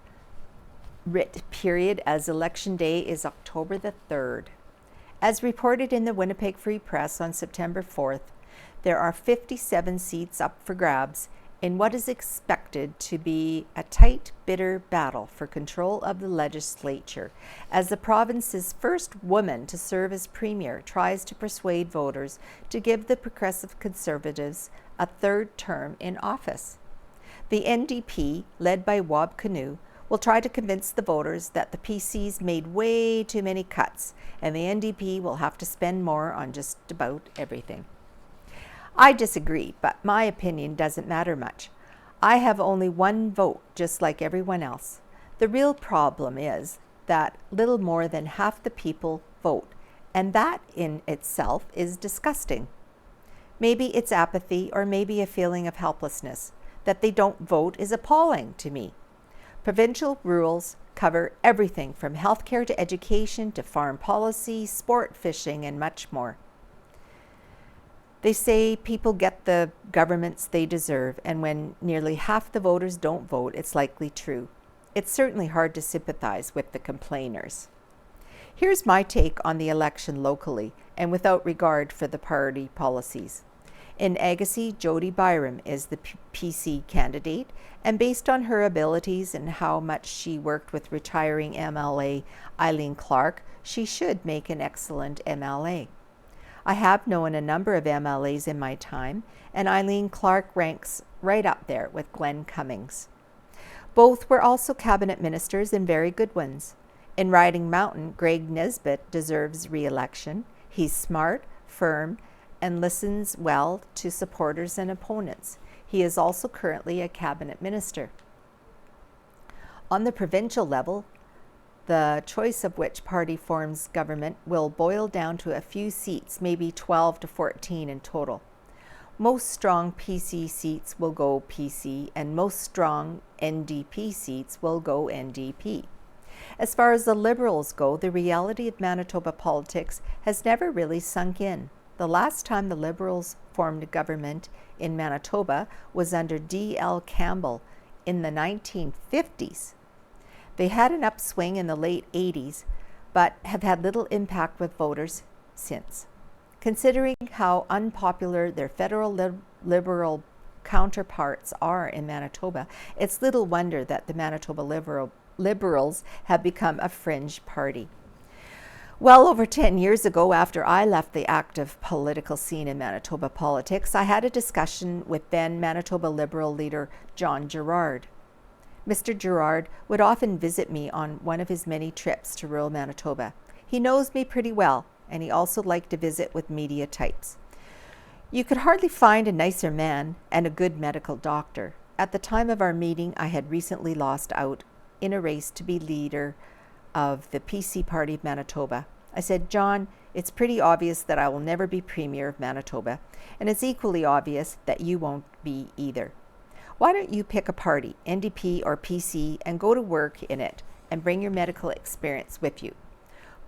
writ period as election day is October the 3rd. As reported in the Winnipeg Free Press on September 4th, there are 57 seats up for grabs in what is expected to be a tight, bitter battle for control of the legislature, as the province's first woman to serve as premier tries to persuade voters to give the Progressive Conservatives a third term in office. The NDP, led by Wab Kinew, will try to convince the voters that the PCs made way too many cuts, and the NDP will have to spend more on just about everything. I disagree, but my opinion doesn't matter much. I have only one vote, just like everyone else. The real problem is that little more than half the people vote, and that in itself is disgusting. Maybe it's apathy, or maybe a feeling of helplessness. That they don't vote is appalling to me. Provincial rules cover everything from healthcare to education to farm policy, sport, fishing, and much more. They say people get the governments they deserve, and when nearly half the voters don't vote, it's likely true. It's certainly hard to sympathize with the complainers. Here's my take on the election locally, and without regard for the party policies. In Agassiz, Jody Byram is the PC candidate, and based on her abilities and how much she worked with retiring MLA Eileen Clark, she should make an excellent MLA. I have known a number of MLAs in my time, and Eileen Clark ranks right up there with Gwen Cummings. Both were also cabinet ministers and very good ones. In Riding Mountain, Greg Nesbitt deserves re-election. He's smart, firm, and listens well to supporters and opponents. He is also currently a cabinet minister. On the provincial level, the choice of which party forms government will boil down to a few seats, maybe 12 to 14 in total. Most strong PC seats will go PC, and most strong NDP seats will go NDP. As far as the Liberals go, the reality of Manitoba politics has never really sunk in. The last time the Liberals formed a government in Manitoba was under D.L. Campbell in the 1950s. They had an upswing in the late 80s, but have had little impact with voters since. Considering how unpopular their federal Liberal counterparts are in Manitoba, it's little wonder that the Manitoba Liberals have become a fringe party. Well over 10 years ago, after I left the active political scene in Manitoba politics, I had a discussion with then Manitoba Liberal leader John Gerard. Mr. Gerard would often visit me on one of his many trips to rural Manitoba. He knows me pretty well, and he also liked to visit with media types. You could hardly find a nicer man and a good medical doctor. At the time of our meeting, I had recently lost out in a race to be leader of the PC Party of Manitoba. I said, John, it's pretty obvious that I will never be Premier of Manitoba, and it's equally obvious that you won't be either. Why don't you pick a party, NDP or PC, and go to work in it and bring your medical experience with you?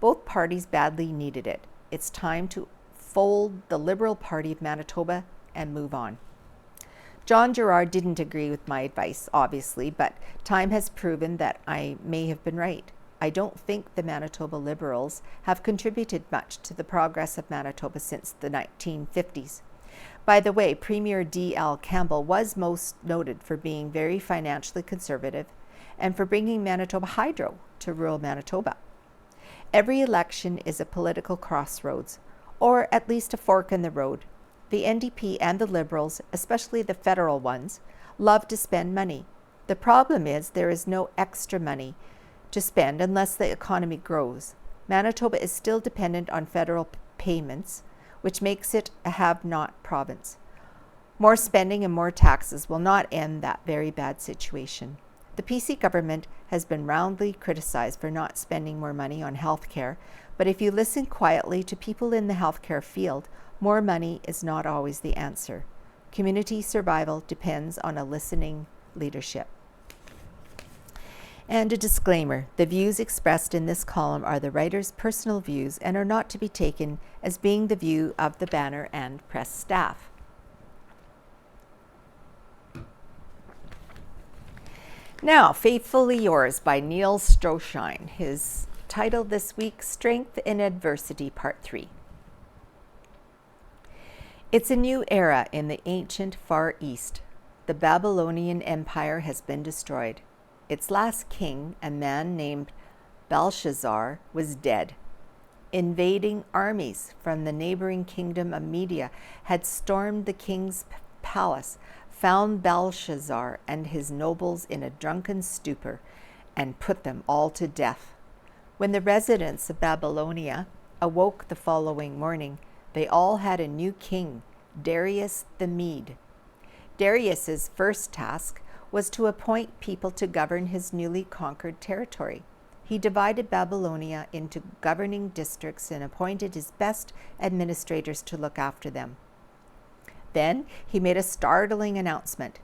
Both parties badly needed it. It's time to fold the Liberal Party of Manitoba and move on. John Gerard didn't agree with my advice, obviously, but time has proven that I may have been right. I don't think the Manitoba Liberals have contributed much to the progress of Manitoba since the 1950s. By the way, Premier D.L. Campbell was most noted for being very financially conservative and for bringing Manitoba Hydro to rural Manitoba. Every election is a political crossroads, or at least a fork in the road. The NDP and the Liberals, especially the federal ones, love to spend money. The problem is there is no extra money to spend unless the economy grows. Manitoba is still dependent on federal payments, which makes it a have-not province. More spending and more taxes will not end that very bad situation. The PC government has been roundly criticized for not spending more money on healthcare, but if you listen quietly to people in the healthcare field, more money is not always the answer. Community survival depends on a listening leadership. And a disclaimer, the views expressed in this column are the writer's personal views and are not to be taken as being the view of the Banner and press staff. Now, Faithfully Yours by Neil Stroshine. His title this week, Strength in Adversity, Part 3. It's a new era in the ancient Far East. The Babylonian Empire has been destroyed. Its last king, a man named Belshazzar, was dead. Invading armies from the neighboring kingdom of Media had stormed the king's palace, found Belshazzar and his nobles in a drunken stupor, and put them all to death. When the residents of Babylonia awoke the following morning, they all had a new king, Darius the Mede. Darius's first task was to appoint people to govern his newly conquered territory. He divided Babylonia into governing districts and appointed his best administrators to look after them. Then he made a startling announcement.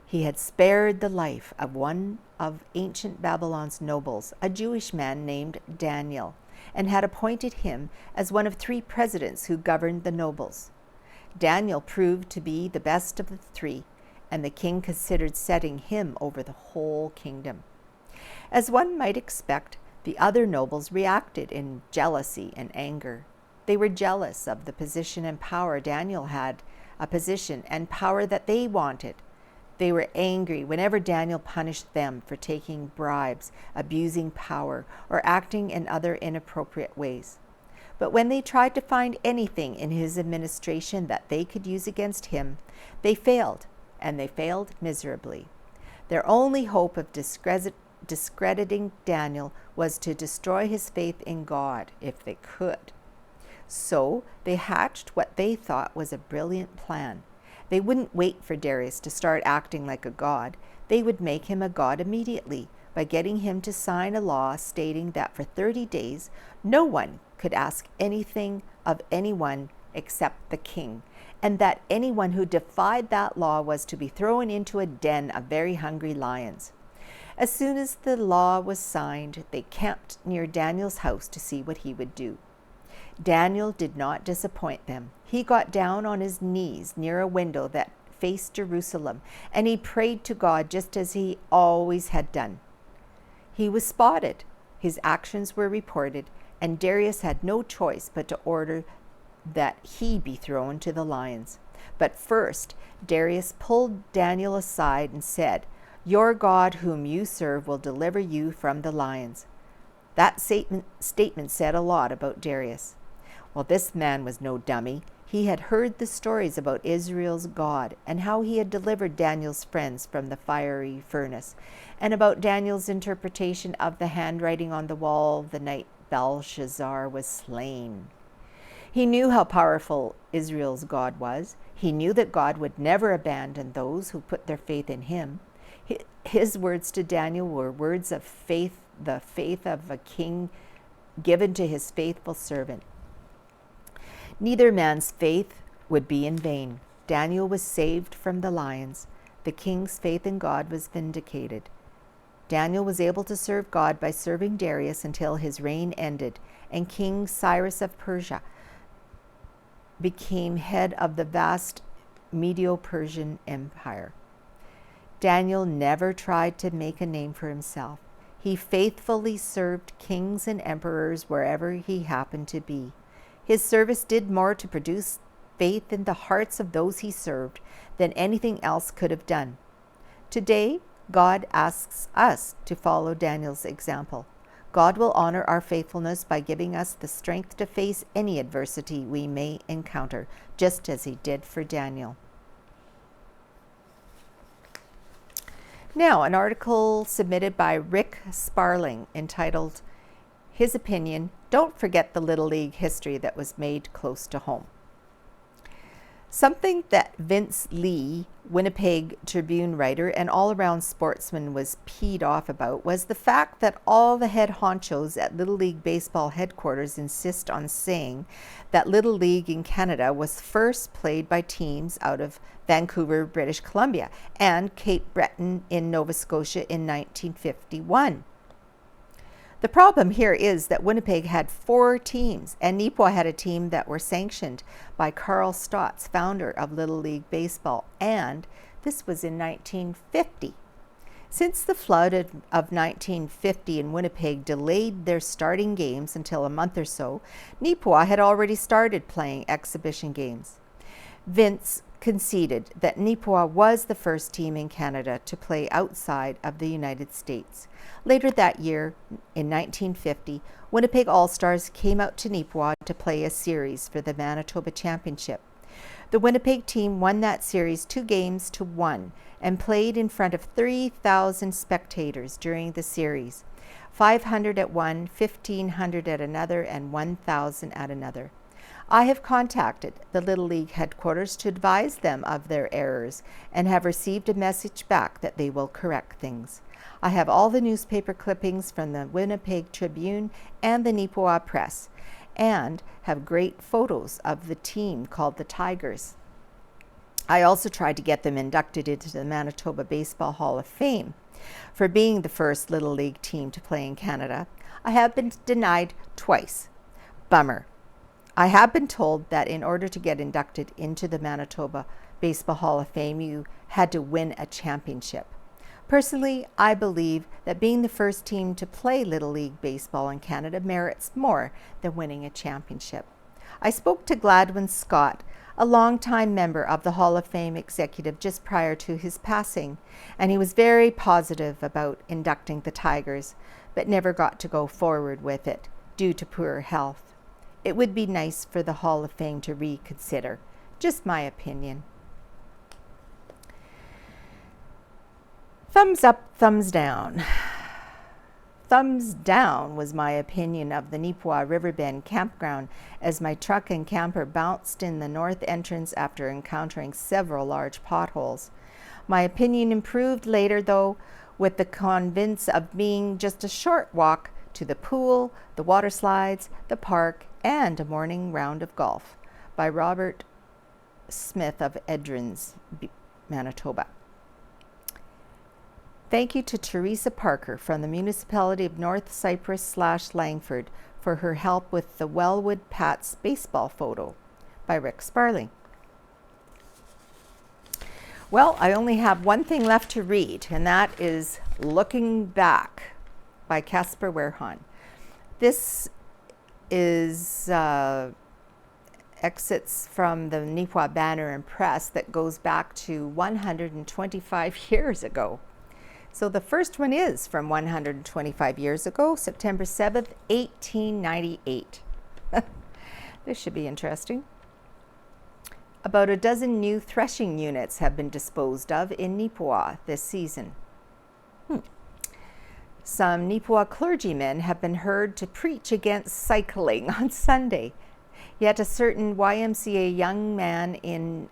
He had spared the life of one of ancient Babylon's nobles, a Jewish man named Daniel, and had appointed him as one of 3 presidents who governed the nobles. Daniel proved to be the best of the 3, and the king considered setting him over the whole kingdom. As one might expect, the other nobles reacted in jealousy and anger. They were jealous of the position and power Daniel had, a position and power that they wanted. They were angry whenever Daniel punished them for taking bribes, abusing power, or acting in other inappropriate ways. But when they tried to find anything in his administration that they could use against him, they failed, and they failed miserably. Their only hope of discrediting Daniel was to destroy his faith in God, if they could. So they hatched what they thought was a brilliant plan. They wouldn't wait for Darius to start acting like a god. They would make him a god immediately by getting him to sign a law stating that for 30 days, no one could ask anything of anyone except the king, and that anyone who defied that law was to be thrown into a den of very hungry lions. As soon as the law was signed, they camped near Daniel's house to see what he would do. Daniel did not disappoint them. He got down on his knees near a window that faced Jerusalem, and he prayed to God just as he always had done. He was spotted, his actions were reported, and Darius had no choice but to order that he be thrown to the lions. But first, Darius pulled Daniel aside and said, "Your God whom you serve will deliver you from the lions." That statement said a lot about Darius. Well, this man was no dummy. He had heard the stories about Israel's God and how he had delivered Daniel's friends from the fiery furnace, and about Daniel's interpretation of the handwriting on the wall the night Belshazzar was slain. He knew how powerful Israel's God was. He knew that God would never abandon those who put their faith in him. His words to Daniel were words of faith, the faith of a king given to his faithful servant. Neither man's faith would be in vain. Daniel was saved from the lions. The king's faith in God was vindicated. Daniel was able to serve God by serving Darius until his reign ended, and King Cyrus of Persia became head of the vast Medo-Persian Empire. Daniel never tried to make a name for himself. He faithfully served kings and emperors wherever he happened to be. His service did more to produce faith in the hearts of those he served than anything else could have done. Today, God asks us to follow Daniel's example. God will honor our faithfulness by giving us the strength to face any adversity we may encounter, just as he did for Daniel. Now, an article submitted by Rick Sparling entitled, "His Opinion, Don't Forget the Little League History That Was Made Close to Home." Something that Vince Lee, Winnipeg Tribune writer and all-around sportsman, was peed off about was the fact that all the head honchos at Little League Baseball headquarters insist on saying that Little League in Canada was first played by teams out of Vancouver, British Columbia, and Cape Breton in Nova Scotia in 1951. The problem here is that Winnipeg had 4 teams, and Neepawa had a team that were sanctioned by Carl Stotts, founder of Little League Baseball, and this was in 1950. Since the flood of 1950 in Winnipeg delayed their starting games until a month or so, Neepawa had already started playing exhibition games. Vince conceded that Neepawa was the first team in Canada to play outside of the United States. Later that year, in 1950, Winnipeg All-Stars came out to Neepawa to play a series for the Manitoba Championship. The Winnipeg team won that series 2-1 and played in front of 3,000 spectators during the series, 500 at one, 1,500 at another, and 1,000 at another. I have contacted the Little League headquarters to advise them of their errors and have received a message back that they will correct things. I have all the newspaper clippings from the Winnipeg Tribune and the Neepawa Press, and have great photos of the team called the Tigers. I also tried to get them inducted into the Manitoba Baseball Hall of Fame. For being the first Little League team to play in Canada, I have been denied twice. Bummer. I have been told that in order to get inducted into the Manitoba Baseball Hall of Fame, you had to win a championship. Personally, I believe that being the first team to play Little League Baseball in Canada merits more than winning a championship. I spoke to Gladwin Scott, a longtime member of the Hall of Fame executive, just prior to his passing, and he was very positive about inducting the Tigers, but never got to go forward with it due to poor health. It would be nice for the Hall of Fame to reconsider. Just my opinion. Thumbs up, thumbs down. Thumbs down was my opinion of the Neepawa Riverbend campground as my truck and camper bounced in the north entrance after encountering several large potholes. My opinion improved later, though, with the convince of being just a short walk to the pool, the water slides, the park, and a morning round of golf by Robert Smith of Edrins, Manitoba. Thank you to Teresa Parker from the municipality of North Cypress/Langford for her help with the Wellwood Pats baseball photo by Rick Sparling. Well, I only have one thing left to read, and that is looking back. by Casper Werhan. This is exits from the Neepawa Banner and Press that goes back to 125 years ago. So the first one is from 125 years ago, September 7th, 1898. This should be interesting. About a dozen new threshing units have been disposed of in Neepawa this season. Some Neepawa clergymen have been heard to preach against cycling on Sunday. Yet a certain YMCA young man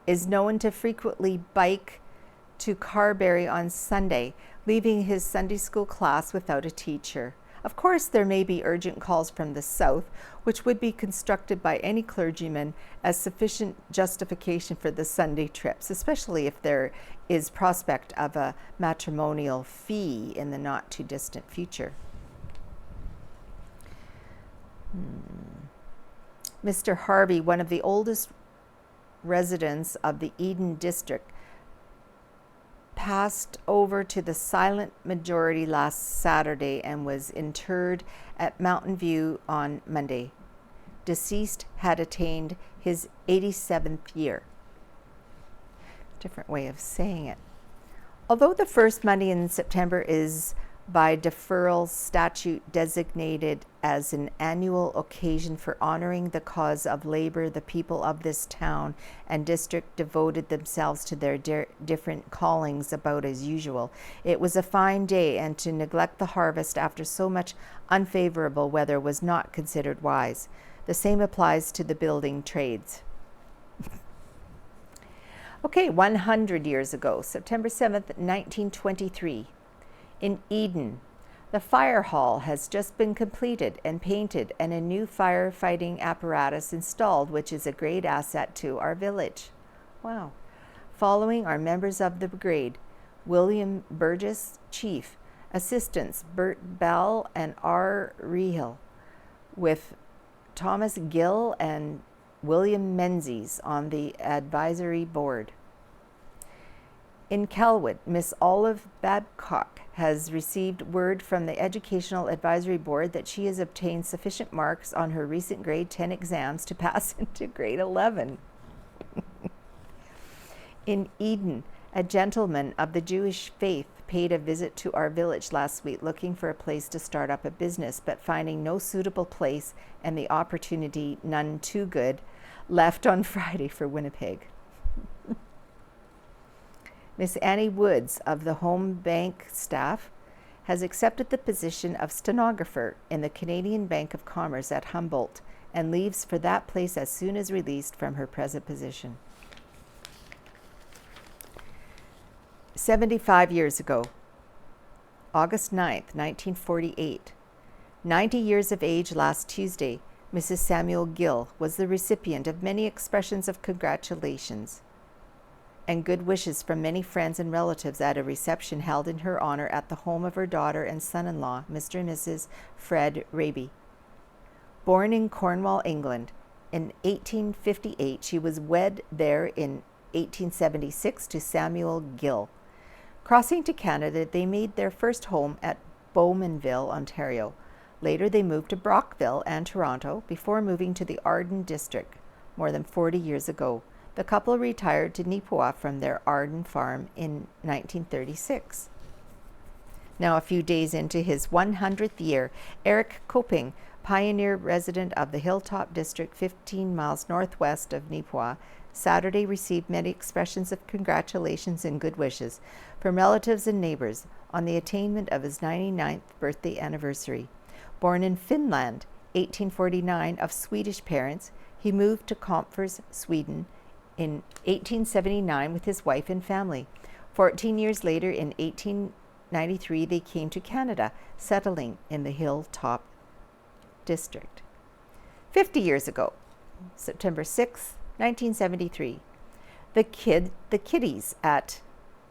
is known to frequently bike to Carberry on Sunday, leaving his Sunday school class without a teacher. Of course, there may be urgent calls from the south, which would be construed by any clergyman as sufficient justification for the Sunday trips, especially if there is prospect of a matrimonial fee in the not too distant future. Mr. Harvey, one of the oldest residents of the Eden district, passed over to the silent majority last Saturday and was interred at Mountain View on Monday. Deceased had attained his 87th year. Different way of saying it. Although the first Monday in September is by deferral statute designated as an annual occasion for honoring the cause of labor, the people of this town and district devoted themselves to their different callings about as usual. It was a fine day, and to neglect the harvest after so much unfavorable weather was not considered wise. The same applies to the building trades. Okay, 100 years ago, September 7th, 1923. In Eden, the fire hall has just been completed and painted, and a new firefighting apparatus installed, which is a great asset to our village. Wow. Following are members of the brigade: William Burgess, Chief, Assistants Bert Bell and R. Rehill, with Thomas Gill and William Menzies on the advisory board. In Kelwood, Miss Olive Babcock has received word from the Educational Advisory Board that she has obtained sufficient marks on her recent grade 10 exams to pass into grade 11. In Eden, a gentleman of the Jewish faith paid a visit to our village last week looking for a place to start up a business, but finding no suitable place and the opportunity none too good, left on Friday for Winnipeg. Miss Annie Woods of the Home Bank staff has accepted the position of stenographer in the Canadian Bank of Commerce at Humboldt and leaves for that place as soon as released from her present position. 75 years ago, August 9th, 1948, 90 years of age last Tuesday, Mrs. Samuel Gill was the recipient of many expressions of congratulations and good wishes from many friends and relatives at a reception held in her honor at the home of her daughter and son-in-law, Mr. and Mrs. Fred Raby. Born in Cornwall, England, in 1858, she was wed there in 1876 to Samuel Gill. Crossing to Canada, they made their first home at Bowmanville, Ontario. Later, they moved to Brockville and Toronto before moving to the Arden district more than 40 years ago. The couple retired to Neepawa from their Arden farm in 1936. Now, a few days into his 100th year, Eric Coping, pioneer resident of the Hilltop District 15 miles northwest of Neepawa, Saturday received many expressions of congratulations and good wishes from relatives and neighbors on the attainment of his 99th birthday anniversary. Born in Finland, 1849, of Swedish parents, he moved to Komfors, Sweden, in 1879 with his wife and family. 14 years later, in 1893, they came to Canada, settling in the Hilltop District. 50 years ago, September 6th, 1973, the kids at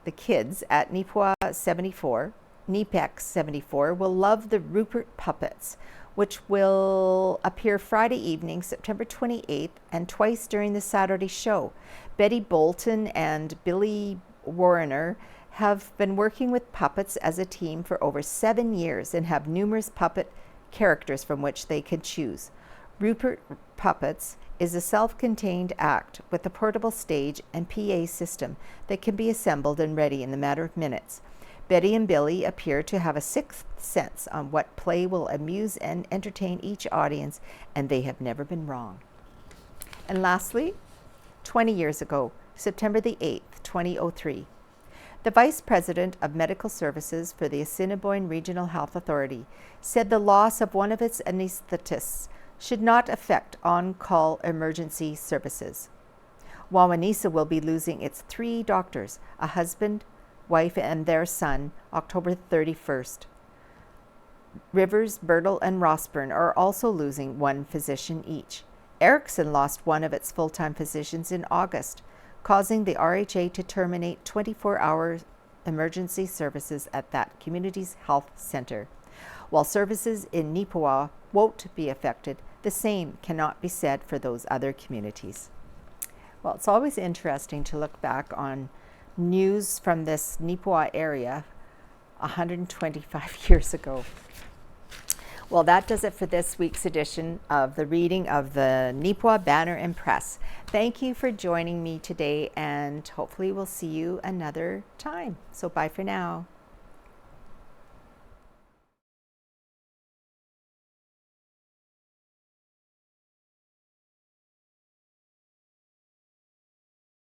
Neepawa 74, Neepex 74, will love the Rupert puppets, which will appear Friday evening, September 28th, and twice during the Saturday show. Betty Bolton and Billy Warner have been working with puppets as a team for over 7 years and have numerous puppet characters from which they can choose. Rupert Puppets is a self-contained act with a portable stage and PA system that can be assembled and ready in the matter of minutes. Betty and Billy appear to have a sixth sense on what play will amuse and entertain each audience, and they have never been wrong. And lastly, 20 years ago, September the 8th, 2003, the Vice President of Medical Services for the Assiniboine Regional Health Authority said the loss of one of its anesthetists should not affect on-call emergency services. Wawanesa will be losing its 3 doctors, a husband, wife, and their son, October 31st. Rivers, Birtle, and Rossburn are also losing 1 physician each. Erickson lost one of its full-time physicians in August, causing the RHA to terminate 24-hour emergency services at that community's health center. While services in Neepawa won't be affected, the same cannot be said for those other communities. Well, it's always interesting to look back on news from this Neepawa area 125 years ago. Well, that does it for this week's edition of the reading of the Neepawa Banner and Press. Thank you for joining me today, and hopefully we'll see you another time. So bye for now.